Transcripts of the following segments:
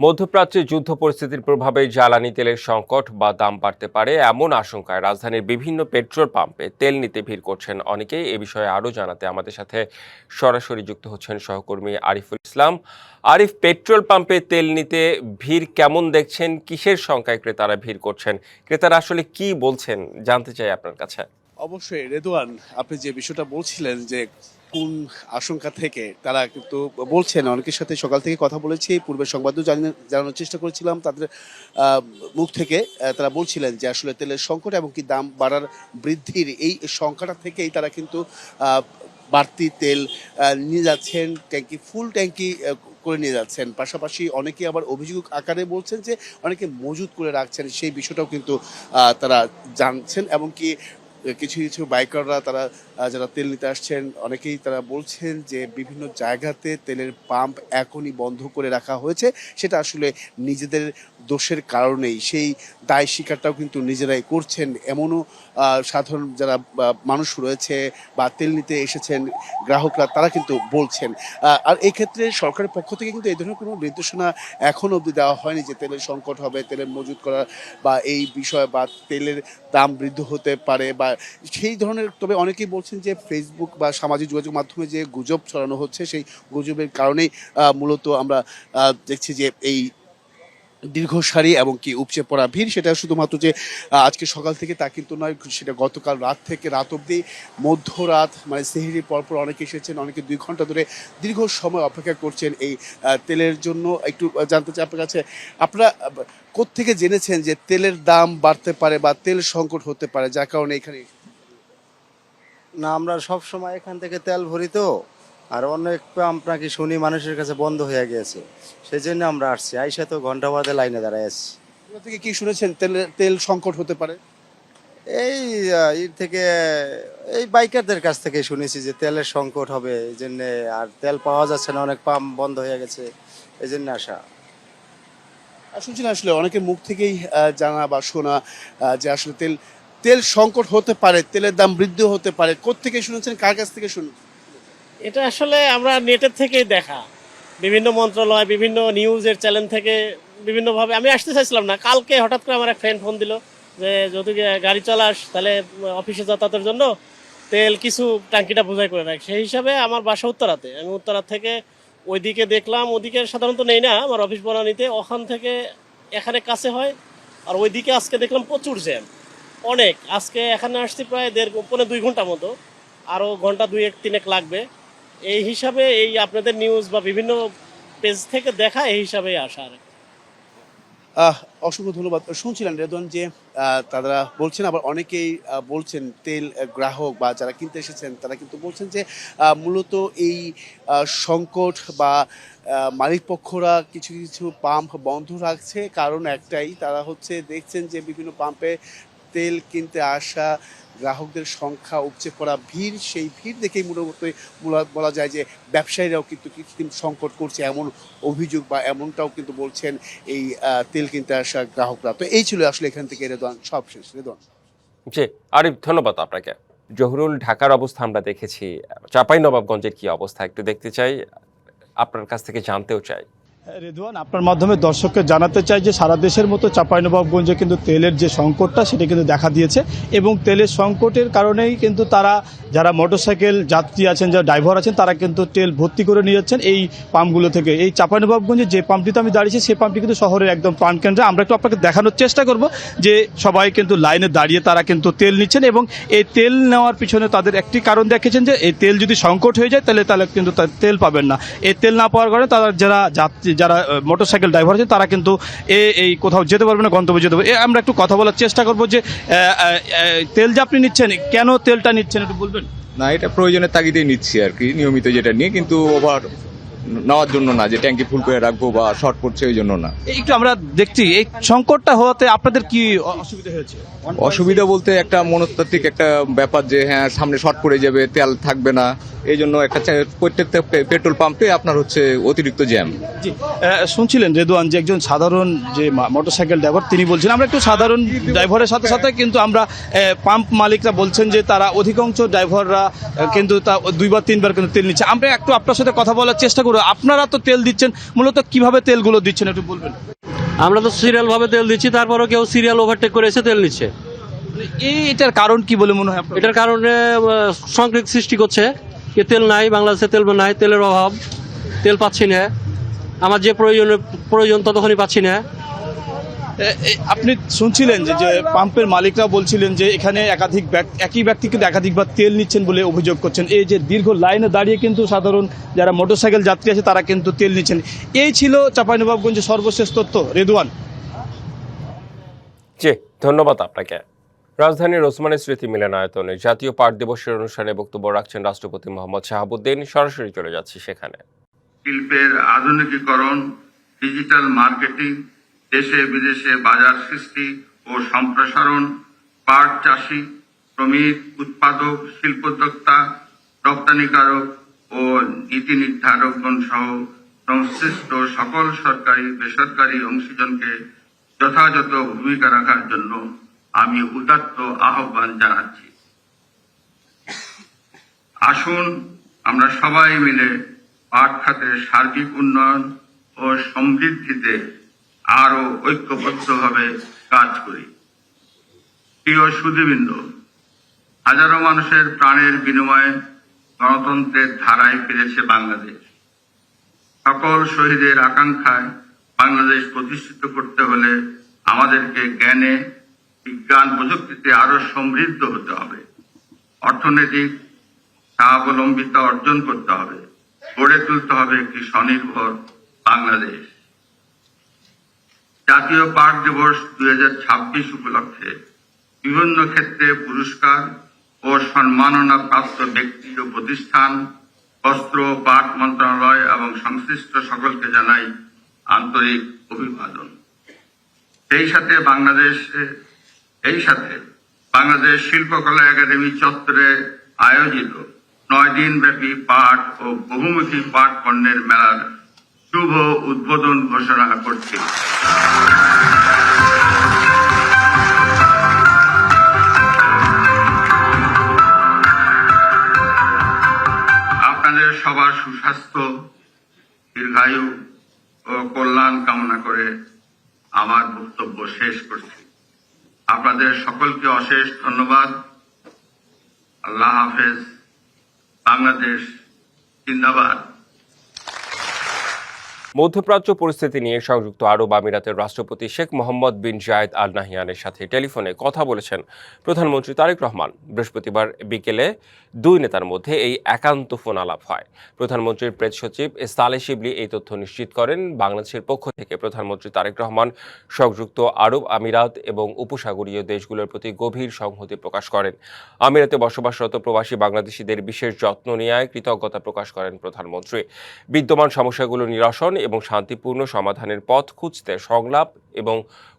মধ্যপ্রাচ্যে যুদ্ধ পরিস্থিতির প্রভাবে জ্বালানি তেলের সংকট বা দাম বাড়তে পারে এমন আশঙ্কায় রাজধানীর বিভিন্ন পেট্রোল পাম্পে তেল নিতে ভিড় করছেন অনেকেই। এ বিষয়ে আরও জানাতে আমাদের সাথে সরাসরি যুক্ত হচ্ছেন সহকর্মী আরিফুল ইসলাম। আরিফ, পেট্রোল পাম্পে তেল নিতে ভিড় কেমন দেখছেন? কিসের সংখ্যায় ক্রেতারা ভিড় করছেন? ক্রেতারা আসলে কি বলছেন জানতে চাই আপনার কাছে। অবশ্যই রেদওয়ান, আপনি যে বিষয়টা বলছিলেন যে কোন আশঙ্কা থেকে তারা কিন্তু বলছেন, অনেকের সাথে সকাল থেকে কথা বলেছি, পূর্বের সংবাদও জানানোর চেষ্টা করেছিলাম তাদের মুখ থেকে। তারা বলছিলেন যে আসলে তেলের সংকট এবং কি দাম বাড়ার বৃদ্ধির এই সংখ্যাটা থেকেই তারা কিন্তু বাড়তি তেল নিয়ে যাচ্ছেন, ট্যাঙ্কি ফুল ট্যাঙ্কি করে নিয়ে যাচ্ছেন। পাশাপাশি অনেকে আবার অভিযোগ আকারে বলছেন যে অনেকে মজুত করে রাখছেন, সেই বিষয়টাও কিন্তু তারা জানছেন। এবং কি কিছু কিছু বাইকাররা তারা যারা তেল নিতে আসছেন, অনেকেই তারা বলছেন যে বিভিন্ন জায়গাতে তেলের পাম্প এখনই বন্ধ করে রাখা হয়েছে, সেটা আসলে নিজেদের দোষের কারণেই, সেই দায় স্বীকারটাও কিন্তু নিজেরাই করছেন। এমনও সাধারণ যারা মানুষ রয়েছে বা তেল নিতে এসেছেন গ্রাহকরা, তারা কিন্তু বলছেন। আর এই ক্ষেত্রে সরকারের পক্ষ থেকে কিন্তু এই ধরনের কোনো নির্দেশনা এখনও অবধি দেওয়া হয়নি যে তেলের সংকট হবে, তেলের মজুত করা বা এই বিষয় বা তেলের দাম বৃদ্ধি হতে পারে বা সেই ধরনের। তবে অনেকেই বলছেন যে ফেসবুক বা সামাজিক যোগাযোগ মাধ্যমে যে গুজব ছড়ানো হচ্ছে, সেই গুজবের কারণেই মূলত আমরা দেখছি যে এই দীর্ঘ সারি এবং কি উপচে পড়া ভিড়। সেটা শুধুমাত্র যে আজকে সকাল থেকে তা কিন্তু নয়, সেটা গতকাল রাত থেকে রাত অবধি, মধ্যরাত মানে সেহরির পরপর অনেকে এসেছেন, অনেকে 2 ঘন্টা ধরে দীর্ঘ সময় অপেক্ষা করছেন এই তেলের জন্য। একটু জানতে চাই আপনার কাছে, আপনারা কোত্থেকে জেনেছেন যে তেলের দাম বাড়তে পারে বা তেল সংকট হতে পারে, যার কারণে এখানে? না, আমরা সব সময় এখান থেকে তেল ভরি, তো আর অনেক পাম্প নাকি শুনি মানুষের কাছে বন্ধ হয়ে গিয়েছে, সেই জন্য আমরা আসছি। আইসা তো ঘন্টা বাদে লাইনে দাঁড়ায় আসছি। কোথা থেকে কি শুনেছেন তেল সংকট হতে পারে? এই এর থেকে এই বাইকারদের কাছ থেকে শুনেছি যে তেলের সংকট হবে, এই জন্যে আর তেল পাওয়া যাচ্ছে না, অনেক পাম্প বন্ধ হয়ে গেছে, এই জন্য আসা। শুনছি না, আসলে অনেকের মুখ থেকেই জানা বা শোনা যে আসলে তেল সংকট হতে পারে, তেলের দাম বৃদ্ধি হতে পারে। কোত্থেকে শুনেছেন, কার কাছ থেকে শুনেছেন? এটা আসলে আমরা নেটের থেকেই দেখা, বিভিন্ন মন্ত্রণালয়, বিভিন্ন নিউজের চ্যানেল থেকে বিভিন্নভাবে। আমি আসতে চাইছিলাম না, কালকে হঠাৎ করে আমার এক ফ্রেন্ড ফোন দিল যে যদি গাড়ি চালাস তাহলে অফিসে যাতায়াতের জন্য তেল কিছু ট্যাঙ্কিটা বোঝাই করে রাখ। সেই হিসাবে আমার বাসা উত্তরাতে, আমি উত্তরাত থেকে ওইদিকে দেখলাম, ওদিকে সাধারণত নেই না আমার অফিস বনানীতে, ওখান থেকে এখানে কাছে হয়। আর ওইদিকে আজকে দেখলাম প্রচুর জ্যাম, অনেক। আজকে এখানে আসছি প্রায় 1.5-2 ঘন্টা মতো, আরও ঘন্টা 2-3 লাগবে। এই হিসাবে এই আপনাদের নিউজ বা বিভিন্ন পেজ থেকে দেখা, এই হিসাবে আসা। আর অসংখ্য ধন্যবাদ। শুনছিলেন রেদওয়ান যে তারা বলছেন, আবার অনেকেই বলছেন তেল গ্রাহক বা যারা কিনতে এসেছেন তারা কিন্তু বলছেন যে মূলত এই সংকট বা মালিক পক্ষরা কিছু কিছু পাম্প বন্ধ রাখছে, কারণ একটাই, তারা হচ্ছে দেখছেন যে বিভিন্ন পাম্পে তেল কিনতে আসা গ্রাহকদের সংখ্যা, উপচে পড়া ভিড়, সেই ভিড় দেখেই বলা যায় যে ব্যবসায়ীরাও কিন্তু কৃত্রিম সংকট করছে, এমন অভিযোগ বা এমনটাও কিন্তু বলছেন এই তেল কিনতে আসা গ্রাহকরা। তো এই ছিল আসলে এখান থেকে রেদওয়ান, সবশেষ। রেদওয়ান। জি আরিফ, ধন্যবাদ আপনাকে। জহুরুল, ঢাকার অবস্থা আমরা দেখেছি, চাঁপাইনবাবগঞ্জের কি অবস্থা একটু দেখতে চাই, আপনার কাছ থেকে জানতেও চাই। রেদওয়ান, আপনার মাধ্যমে দর্শককে জানাতে চাই যে সারা দেশের মতো চাঁপাইনবাবগঞ্জে কিন্তু তেলের যে সংকটটা সেটা কিন্তু দেখা দিয়েছে, এবং তেলের সংকটের কারণেই কিন্তু তারা, যারা মোটরসাইকেল যাত্রী আছেন, যারা ড্রাইভার আছেন, তারা কিন্তু তেল ভর্তি করে নিয়ে যাচ্ছেন এই পাম্পগুলো থেকে। এই চাঁপাইনবাবগঞ্জে যে পাম্পটিতে আমি দাঁড়িয়েছি, সেই পাম্পটি কিন্তু শহরের একদম প্রাণকেন্দ্রে। আমরা একটু আপনাকে দেখানোর চেষ্টা করব যে সবাই কিন্তু লাইনে দাঁড়িয়ে তারা কিন্তু তেল নিচ্ছেন, এবং এই তেল নেওয়ার পিছনে তাদের একটি কারণ দেখেছেন যে এই তেল যদি সংকট হয়ে যায় তাহলে কিন্তু তেল পাবেন না। এই তেল না পাওয়ার কারণে তারা যারা মোটরসাইকেল ড্রাইভার আছেন তারা কিন্তু এই কোথাও যেতে পারবে না, গন্তব্যে যেতে পারবে। আমরা একটু কথা বলার চেষ্টা করবো যে তেল যে আপনি নিচ্ছেন, কেন তেলটা নিচ্ছেন একটু বলবেন? না, এটা প্রয়োজনের তাগিদেই নিচ্ছি আর কি, নিয়মিত যেটা নিয়ে, কিন্তু ওভার নেওয়ার জন্য না, যে ট্যাঙ্কি ফুল করে রাখবো বা শর্ট পড়ছে ওই জন্য না। একটু আমরা দেখছি এই সংকটটা হওয়াতে আপনাদের কি অসুবিধা হয়েছে? অসুবিধা বলতে একটা মনস্তাত্ত্বিক একটা ব্যাপার, যে হ্যাঁ সামনে শর্ট পড়ে যাবে, তেল থাকবে না, এই জন্য একটা প্রত্যেকটা পেট্রোল পাম্পে আপনার হচ্ছে অতিরিক্ত জ্যাম। জি, শুনছিলেন রেদওয়ান যে একজন সাধারণ যে মোটরসাইকেল ড্রাইভার, তিনি বলছেন। আমরা একটু সাধারণ ড্রাইভারের সাথে সাথে কিন্তু আমরা পাম্প মালিকরা বলছেন যে তারা অধিকাংশ ড্রাইভাররা কিন্তু তা 2 বা 3 বার কিন্তু তেল নিচ্ছে। আমরা একটু আপনার সাথে কথা বলার চেষ্টা করছি। তারপরে আপনারা তো তেল দিচ্ছেন, মূলত কিভাবে তেলগুলো দিচ্ছেন একটু বলবেন? আমরা তো সিরিয়াল ভাবে তেল দিচ্ছি, তারপরেও কেউ সিরিয়াল ওভারটেক করে এসে তেল নিচ্ছে। এটার কারণ কি বলে মনে হয় আপনার? এটার কারণে সংকট সৃষ্টি করছে। যে তেল নাই, বাংলাদেশে তেল নাই, তেলের অভাব, তেল পাচ্ছি না, আমার যে প্রয়োজন ততক্ষণই পাচ্ছি না। আপনি শুনছিলেন যে পাম্পের মালিকরা বলছিলেন যে এখানে একই ব্যক্তি কিন্তু একাধিকবার তেল নিচ্ছেন বলে অভিযোগ করছেন। এই যে দীর্ঘ লাইনে দাঁড়িয়ে কিন্তু সাধারণ যারা মোটরসাইকেল যাত্রী আছে তারা কিন্তু তেল নিচ্ছেন। এই ছিল চাঁপাইনবাবগঞ্জের সর্বশেষ তথ্য। রেদওয়ান। জি, ধন্যবাদ আপনাকে। রাজধানীর ওসমানী স্মৃতি মিলনায়তনে জাতীয় পাট দিবসের অনুষ্ঠানে বক্তব্য রাখছেন রাষ্ট্রপতি মোহাম্মদ শাহাবুদ্দিন। সরাসরি চলে যাচ্ছি সেখানে। শিল্পের আধুনিকীকরণ, ডিজিটাল মার্কেটিং, দেশে বিদেশে বাজার সৃষ্টি ও সম্প্রসারণ, পাট চাষী, শ্রমিক, উৎপাদক, শিল্পোদ্যোক্তা, রপ্তানিকারক ও নীতি নির্ধারকগণ সহ সংশ্লিষ্ট সকল সরকারি বেসরকারি অংশীজনকে যথাযথ ভূমিকা রাখার জন্য আমি উদাত্ত আহ্বান জানাচ্ছি। আসুন আমরা সবাই মিলে পাট খাতের সার্বিক উন্নয়ন ও সমৃদ্ধিতে আরো ঐক্যবদ্ধভাবে কাজ করি। প্রিয় সুধীবৃন্দ, হাজারো মানুষের প্রাণের বিনিময়ে গণতন্ত্রের ধারায় ফিরেছে বাংলাদেশ। সকল শহীদের আকাঙ্ক্ষায় বাংলাদেশ প্রতিষ্ঠিত করতে হলে আমাদেরকে জ্ঞানে, বিজ্ঞান, প্রযুক্তিতে আরো সমৃদ্ধ হতে হবে। অর্থনৈতিক স্বাবলম্বিতা অর্জন করতে হবে। গড়ে তুলতে হবে একটি স্বনির্ভর বাংলাদেশ। জাতীয় পাট দিবস 2026 উপলক্ষে বিভিন্ন ক্ষেত্রে পুরস্কার ও সম্মাননা প্রাপ্ত ব্যক্তি ও প্রতিষ্ঠান, বস্ত্র ও পাট মন্ত্রণালয় এবং সংশ্লিষ্ট সকলকে জানাই আন্তরিক অভিবাদন। এই সাথে বাংলাদেশ শিল্পকলা একাডেমি চত্বরে আয়োজিত 9 দিন ব্যাপী পাট ও বহুমুখী পাট পণ্যের মেলার শুভ উদ্বোধন ঘোষণা করছি। আপনাদের সবার সুস্বাস্থ্য, দীর্ঘায়ু ও কল্যাণ কামনা করে আমার বক্তব্য শেষ করছি। আপনাদের সকলকে অশেষ ধন্যবাদ। আল্লাহ হাফেজ। বাংলাদেশ জিন্দাবাদ। মধ্যপ্রাচ্য পরিস্থিতি নিয়ে সংযুক্ত আরব আমিরাতের রাষ্ট্রপতি শেখ মোহাম্মদ বিন জায়েদ আল নাহিয়ানের সাথে টেলিফোনে কথা বলেছেন প্রধানমন্ত্রী তারেক রহমান। বৃহস্পতিবার বিকেলে দুই নেতার মধ্যে এই একান্ত ফোন আলাপ হয়। প্রধানমন্ত্রীর প্রেস সচিব সালেহ শিবলি এই তথ্য নিশ্চিত করেন। বাংলাদেশের পক্ষ থেকে প্রধানমন্ত্রী তারেক রহমান সংযুক্ত আরব আমিরাত এবং উপসাগরীয় দেশগুলোর প্রতি গভীর সংহতি প্রকাশ করেন। আমিরাতে বসবাসরত প্রবাসী বাংলাদেশিদের বিশেষ যত্ন নেওয়ায় কৃতজ্ঞতা প্রকাশ করেন প্রধানমন্ত্রী। বিদ্যমান সমস্যাগুলো নিরসন এবং শান্তিপূর্ণ সমাধানের পথ খুঁজতে সংলাপ এবং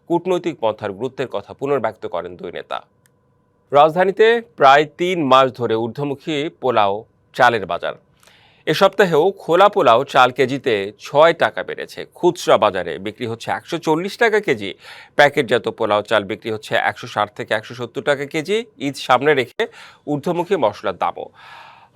কূটনৈতিক পন্থার গুরুত্বের কথা পুনর্ব্যক্ত করেন দুই নেতা। রাজধানীতে প্রায় 3 মাস ধরে ঊর্ধ্বমুখী পোলাও চালের বাজার। এ সপ্তাহেও খোলা পোলাও চাল কেজিতে 6 টাকা বেড়েছে। খুচরা বাজারে বিক্রি হচ্ছে 140 টাকা কেজি। প্যাকেটজাত পোলাও চাল বিক্রি হচ্ছে 160 থেকে 170 টাকা কেজি। ঈদ সামনে রেখে ঊর্ধ্বমুখী মশলার দামও।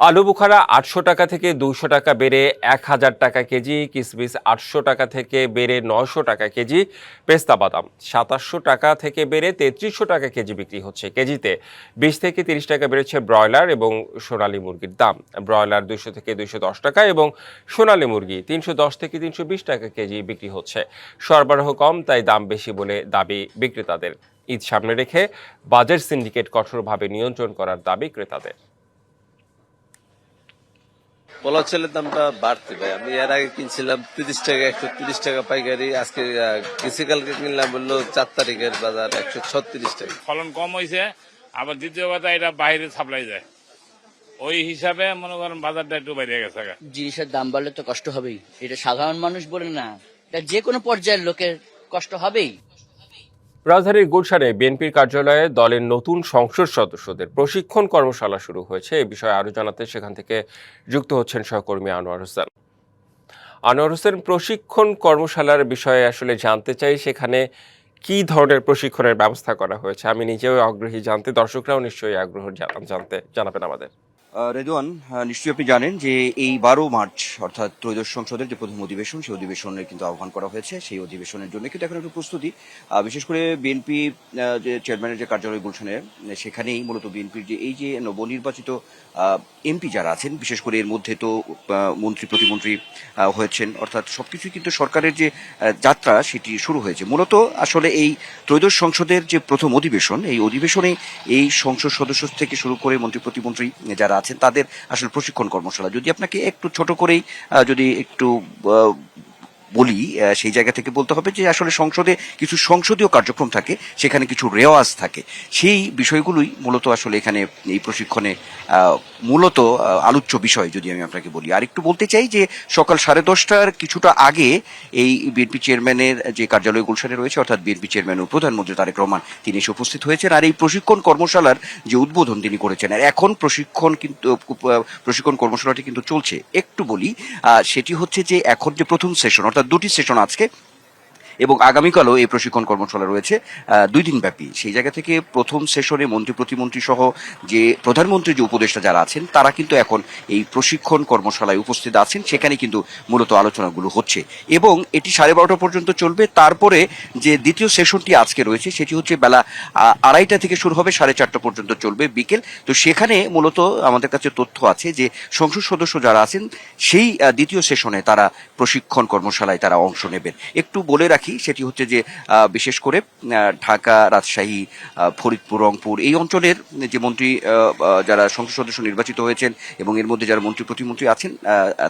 আলু বুখারা 800 টাকা থেকে 200 টাকা বেড়ে 1000 টাকা কেজি। কিসমিস 800 টাকা থেকে বেড়ে 900 টাকা কেজি। পেস্তা বাদাম 2700 টাকা থেকে বেড়ে 3300 টাকা কেজি বিক্রি হচ্ছে। কেজিতে 20 থেকে 30 টাকা বেড়েছে ব্রয়লার এবং সোনালী মুরগির দাম। ব্রয়লার 200 থেকে 210 টাকা এবং সোনালী মুরগি 310 থেকে 320 টাকা কেজি বিক্রি হচ্ছে। সরবরাহ কম, তাই দাম বেশি বলে দাবি বিক্রেতাদের। ঈদ সামনে রেখে বাজার সিন্ডিকেট কঠোরভাবে নিয়ন্ত্রণ করার দাবি ক্রেতাদের। পোলাও চালের দামটা বাড়তে ভাই। আমি এর আগে কিনছিলাম 30 টাকা, 130 টাকা পাইকারি। আজকে কালকে কিনলাম বললো 4 তারিখের বাজার 136 টাকা। ফলন কম হয়েছে, আবার দ্বিতীয় কথা এটা বাইরে সাপ্লাই যায়, ওই হিসাবে মনে করেন বাজারটা একটু বাইরে গেছে। জিনিসের দাম বাড়লে তো কষ্ট হবেই, এটা সাধারণ মানুষ বলে না, এটা যে কোনো পর্যায়ের লোকের কষ্ট হবেই। রাজধানীর গুলশানে বিএনপির কার্যালয়ে দলের নতুন সংসদ সদস্যদের প্রশিক্ষণ কর্মশালা শুরু হয়েছে। এ বিষয়ে আরো জানাতে সেখান থেকে যুক্ত হচ্ছেন সহকর্মী আনোয়ার হোসেন। আনোয়ার হোসেন, প্রশিক্ষণ কর্মশালার বিষয়ে আসলে জানতে চাই, সেখানে কি ধরনের প্রশিক্ষণের ব্যবস্থা করা হয়েছে? আমি নিজেও আগ্রহী জানতে, দর্শকরাও নিশ্চয়ই আগ্রহ জানতে, জানাবেন আমাদের। রেদওয়ান, নিশ্চয়ই আপনি জানেন যে এই 12 মার্চ অর্থাৎ ত্রয়োদশ সংসদের যে প্রথম অধিবেশন, সেই অধিবেশনের কিন্তু আহ্বান করা হয়েছে। সেই অধিবেশনের জন্য কিন্তু এখন একটু প্রস্তুতি, বিশেষ করে বিএনপি যে চেয়ারম্যানের যে কার্যালয় গুলশানে, সেখানেই মূলত বিএনপির যে এই যে নবনির্বাচিত এমপি যারা আছেন, বিশেষ করে এর মধ্যে তো মন্ত্রী প্রতিমন্ত্রী হয়েছেন, অর্থাৎ সবকিছুই কিন্তু সরকারের যে যাত্রা সেটি শুরু হয়েছে। মূলত আসলে এই ত্রয়োদশ সংসদের যে প্রথম অধিবেশন, এই অধিবেশনে এই সংসদ সদস্য থেকে শুরু করে মন্ত্রী প্রতিমন্ত্রী যারা আছেন তাদের আসলে প্রশিক্ষণ কর্মশালা। যদি আপনাকে একটু ছোট করেই যদি একটু বলি, সেই জায়গা থেকে বলতে হবে যে আসলে সংসদে কিছু সংসদীয় কার্যক্রম থাকে, সেখানে কিছু রেওয়াজ থাকে, সেই বিষয়গুলোই মূলত আসলে এখানে এই প্রশিক্ষণে মূলত আলোচ্য বিষয়। যদি আমি আপনাকে বলি, আর একটু বলতে চাই যে সকাল 10:30টার কিছুটা আগে এই বিএনপি চেয়ারম্যানের যে কার্যালয় গুলশানে রয়েছে, অর্থাৎ বিএনপি চেয়ারম্যান ও প্রধানমন্ত্রী তারেক রহমান, তিনি এসে উপস্থিত হয়েছেন। আর এই প্রশিক্ষণ কর্মশালার যে উদ্বোধন তিনি করেছেন, আর এখন প্রশিক্ষণ কর্মশালাটি কিন্তু চলছে। একটু বলি, সেটি হচ্ছে যে এখন যে প্রথম সেশন, অর্থাৎ দুটি সেশন আজকে এবং আগামীকালও এই প্রশিক্ষণ কর্মশালা রয়েছে 2 দিন ব্যাপী। সেই জায়গা থেকে প্রথম সেশনে মন্ত্রী প্রতিমন্ত্রী সহ যে প্রধানমন্ত্রী যে উপদেষ্টা যারা আছেন, তারা কিন্তু এখন এই প্রশিক্ষণ কর্মশালায় উপস্থিত আছেন। সেখানে কিন্তু মূলত আলোচনাগুলো হচ্ছে এবং এটি 12:30 পর্যন্ত চলবে। তারপরে যে দ্বিতীয় সেশনটি আজকে রয়েছে, সেটি হচ্ছে বেলা 2:30 থেকে শুরু হবে, 4:30 পর্যন্ত চলবে বিকেল। তো সেখানে মূলত আমাদের কাছে তথ্য আছে যে সংসদ সদস্য যারা আছেন, সেই দ্বিতীয় সেশনে তারা প্রশিক্ষণ কর্মশালায় তারা অংশ নেবেন। একটু বলে রাখি, সেটি হচ্ছে যে বিশেষ করে ঢাকা, রাজশাহী, ফরিদপুর, রংপুর এই অঞ্চলের যে মন্ত্রী যারা সংসদ সদস্য নির্বাচিত হয়েছেন এবং এর মধ্যে যারা মন্ত্রী প্রতিমন্ত্রী আছেন,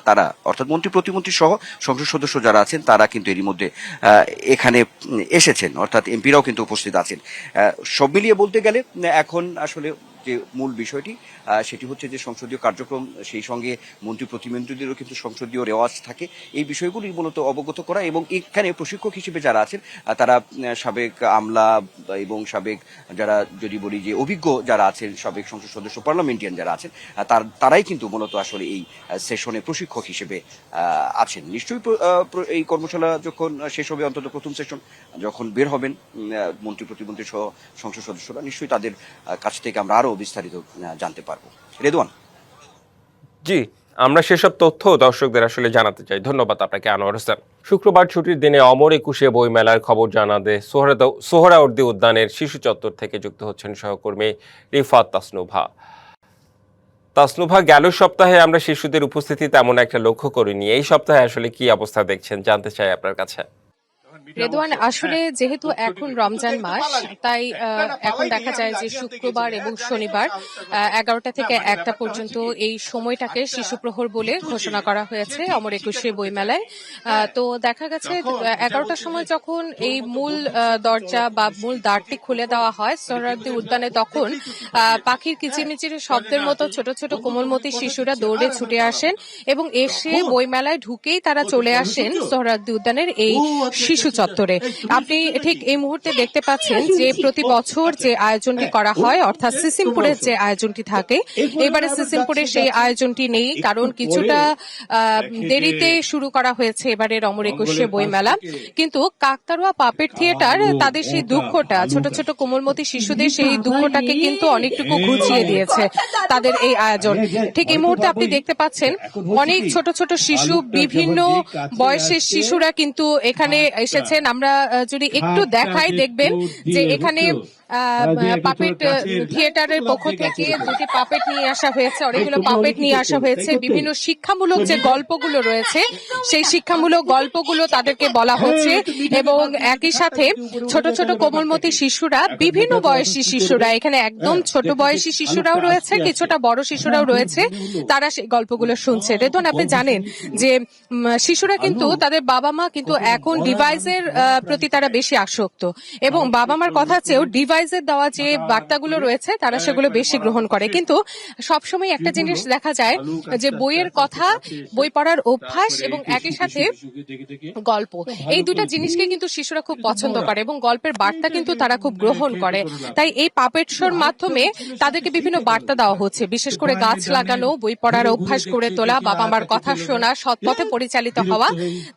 তারা অর্থাৎ মন্ত্রী প্রতিমন্ত্রী সহ সংসদ সদস্য যারা আছেন, তারা কিন্তু এরই মধ্যে এখানে এসেছেন, অর্থাৎ এমপিরাও কিন্তু উপস্থিত আছেন। সব মিলিয়ে বলতে গেলে এখন আসলে যে মূল বিষয়টি সেটি হচ্ছে যে সংসদীয় কার্যক্রম, সেই সঙ্গে মন্ত্রী প্রতিমন্ত্রীদেরও কিন্তু সংসদীয় রেওয়াজ থাকে। এই বিষয়গুলি মূলত অবগত করা এবং এখানে প্রশিক্ষক হিসেবে যারা আছেন, তারা সাবেক আমলা এবং সাবেক যারা যদি বলি যে অভিজ্ঞ যারা আছেন, সাবেক সংসদ সদস্য পার্লামেন্টিয়ান যারা আছেন, তারাই কিন্তু মূলত আসলে এই সেশনে প্রশিক্ষক হিসেবে আছেন। নিশ্চয়ই এই কর্মশালা যখন শেষ হবে, অন্তত প্রথম সেশন যখন বের হবেন মন্ত্রী প্রতিমন্ত্রী সহ সংসদ সদস্যরা, নিশ্চয়ই তাদের কাছ থেকে আমরা আরো বিস্তারিত জানতে পারবো। রেদওয়ান, জি, আমরা সেসব তথ্য দর্শকদের আসলে জানাতে চাই। ধন্যবাদ আপনাকে আনোয়ার হোসেন। শুক্রবার ছুটির দিনে অমর একুশে বইমেলার খবর জানাতে সোহরাওয়ার্দী উদ্যানের শিশু চত্বর থেকে যুক্ত হচ্ছেন সহকর্মী রিফাত তাসনুভা। তাসনুভা, গেল সপ্তাহে আমরা শিশুদের উপস্থিতি তেমন একটা লক্ষ্য করিনি, এই সপ্তাহে আসলে কি অবস্থা দেখছেন জানতে চাই আপনার কাছে। রেদওয়ান, আসলে যেহেতু এখন রমজান মাস, তাই এখন দেখা যায় যে শুক্রবার এবং শনিবার 11টা থেকে 1টা পর্যন্ত এই সময়টাকে শিশু প্রহর বলে ঘোষণা করা হয়েছে অমর একুশে বইমেলায়। তো দেখা গেছে 11টার সময় যখন এই মূল দরজা বা মূল দ্বারটি খুলে দেওয়া হয় সোহরাওয়ার্দী উদ্যানে, তখন পাখির কিচিরমিচির শব্দের মতো ছোট ছোট কোমলমতি শিশুরা দৌড়ে ছুটে আসেন এবং এসে বইমেলায় ঢুকেই তারা চলে আসেন সোহরাওয়ার্দী উদ্যানের এই শিশু চত্বরে। আপনি ঠিক এই মুহূর্তে দেখতে পাচ্ছেন যে প্রতি বছর যে আয়োজনটি করা হয়, অর্থাৎ সিসিমপুরের যে আয়োজনটি থাকে, এবারে সিসিমপুরে সেই আয়োজনটি নেই, কারণ কিছুটা দেরিতে শুরু করা হয়েছে এবারের অমর একুশে বইমেলা। কিন্তু কাকতাড়ুয়া পাপেট থিয়েটার তাদের সেই দুঃখটা, ছোট ছোট কোমলমতি শিশুদের সেই দুঃখটাকে কিন্তু অনেকটুকু ঘুচিয়ে দিয়েছে তাদের এই আয়োজন। ঠিক এই মুহূর্তে আপনি দেখতে পাচ্ছেন অনেক ছোট ছোট শিশু, বিভিন্ন বয়সের শিশুরা কিন্তু এখানে এসেছেন। আমরা যদি একটু দেখাই, দেখবেন যে এখানে পাপেট থিয়েটারের পক্ষ থেকে 2টি পাপেট নিয়ে আসা হয়েছে, অনেকগুলো পাপেট নিয়ে আসা হয়েছে। বিভিন্ন শিক্ষামূলক যে গল্পগুলো রয়েছে, সেই শিক্ষামূলক গল্পগুলো তাদেরকে বলা হচ্ছে এবং একই সাথে ছোট ছোট কোমলমতি শিশুরা, বিভিন্ন বয়সী শিশুরা, এখানে একদম ছোট বয়সী শিশুরাও রয়েছে, কিছুটা বড় শিশুরাও রয়েছে, তারা সেই গল্পগুলো শুনছে। রেদওয়ান, আপনি জানেন যে শিশুরা কিন্তু তাদের বাবা মা কিন্তু এখন ডিভাইসের প্রতি তারা বেশি আসক্ত এবং বাবা মার কথা চেয়েও ডিভাইসের দেওয়া যে বার্তাগুলো রয়েছে তারা সেগুলো বেশি গ্রহণ করে। কিন্তু সবসময় একটা জিনিস দেখা যায় যে বইয়ের কথা, বই পড়ার অভ্যাস এবং একই সাথে গল্প, এই দুটা জিনিসকে কিন্তু শিশুরা খুব পছন্দ করে এবং গল্পের বার্তা কিন্তু তারা খুব গ্রহণ করে। তাই এই পাপেট শোর মাধ্যমে তাদেরকে বিভিন্ন বার্তা দেওয়া হচ্ছে, বিশেষ করে গাছ লাগানো, বই পড়ার অভ্যাস করে তোলা, বাবা মার কথা শোনা, সৎ পথে পরিচালিত হওয়া।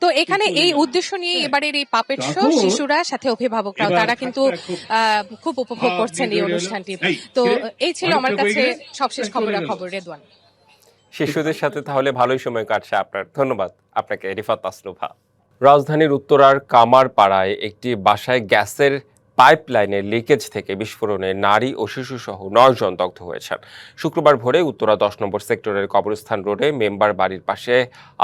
তো এখানে এই উদ্দেশ্য নিয়ে এবারের এই পাপেট শো, শিশুরা সাথে অভিভাবকরাও তারা কিন্তু খুব উপভোগ করছেন এই অনুষ্ঠানটি। তো এই ছিল আমার কাছে সবশেষ খবর। রেদওয়ান। শিশুদের সাথে তাহলে ভালোই সময় কাটছে আপনার। ধন্যবাদ আপনাকে রিফাত তাসনুভা। রাজধানীর উত্তরার কামারপাড়ায় একটি বাসায় গ্যাসের পাইপলাইনের লিকেজ থেকে বিস্ফোরণে নারী ও শিশুসহ 9 জন দগ্ধ হয়েছেন। শুক্রবার ভোরে উত্তরা 10 নম্বর সেক্টরের কবরস্থান রোডে মেম্বার বাড়ির পাশে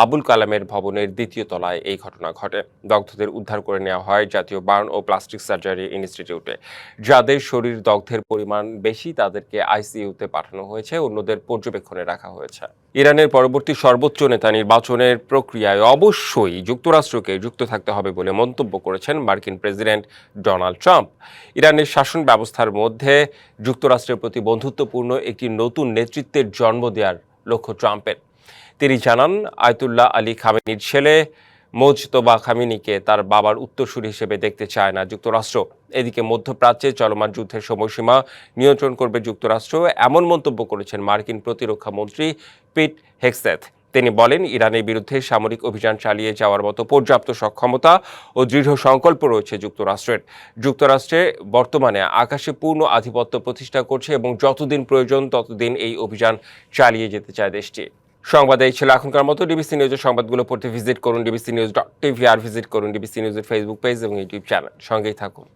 আবুল কালামের ভবনের 2য় তলায় এই ঘটনা ঘটে। দগ্ধদের উদ্ধার করে নেওয়া হয় জাতীয় বার্ন ও প্লাস্টিক সার্জারি ইনস্টিটিউটে। যাদের শরীর দগ্ধের পরিমাণ বেশি তাদেরকে আইসিইউতে পাঠানো হয়েছে, অন্যদের পর্যবেক্ষণে রাখা হয়েছে। ইরানের পরবর্তী সর্বোচ্চ নেতা নির্বাচনের প্রক্রিয়ায় অবশ্যই যুক্তরাষ্ট্রকে যুক্ত থাকতে হবে বলে মন্তব্য করেছেন মার্কিন প্রেসিডেন্ট ডোনাল্ড ট্রাম্প। ইরানের শাসন ব্যবস্থার মধ্যে যুক্তরাষ্ট্রের প্রতি বন্ধুত্বপূর্ণ একটি নতুন নেতৃত্বের জন্ম দেওয়ার লক্ষ্য ট্রাম্পের। তিনি জানান, আয়াতুল্লাহ আলী খামেনির ছেলে মোজতবা খামেনিকে তার বাবার উত্তরসূরি হিসেবে দেখতে চায় না যুক্তরাষ্ট্র। এদিকে মধ্যপ্রাচ্যে চলমান যুদ্ধের সময়সীমা নিয়ন্ত্রণ করবে যুক্তরাষ্ট্র, এমন মন্তব্য করেছেন মার্কিন প্রতিরক্ষা মন্ত্রী পিট হেগসেথ। তিনি বলেন, ইরানের বিরুদ্ধে সামরিক অভিযান চালিয়ে যাওয়ার মতো পর্যাপ্ত সক্ষমতা ও দৃঢ় সংকল্প রয়েছে যুক্তরাষ্ট্রের। যুক্তরাষ্ট্রে বর্তমানে আকাশে পূর্ণ আধিপত্য প্রতিষ্ঠা করছে এবং যতদিন প্রয়োজন ততদিন এই অভিযান চালিয়ে যেতে চায় দেশটি। সংবাদ এই ছিল এখনকার মতো। ডিবিসি নিউজের সংবাদগুলো পড়তে ভিজিট করুন dbcnews.tv আর ভিজিট করুন ডিবিসি নিউজের ফেসবুক পেজ এবং ইউটিউব চ্যানেল। সঙ্গেই থাকুন।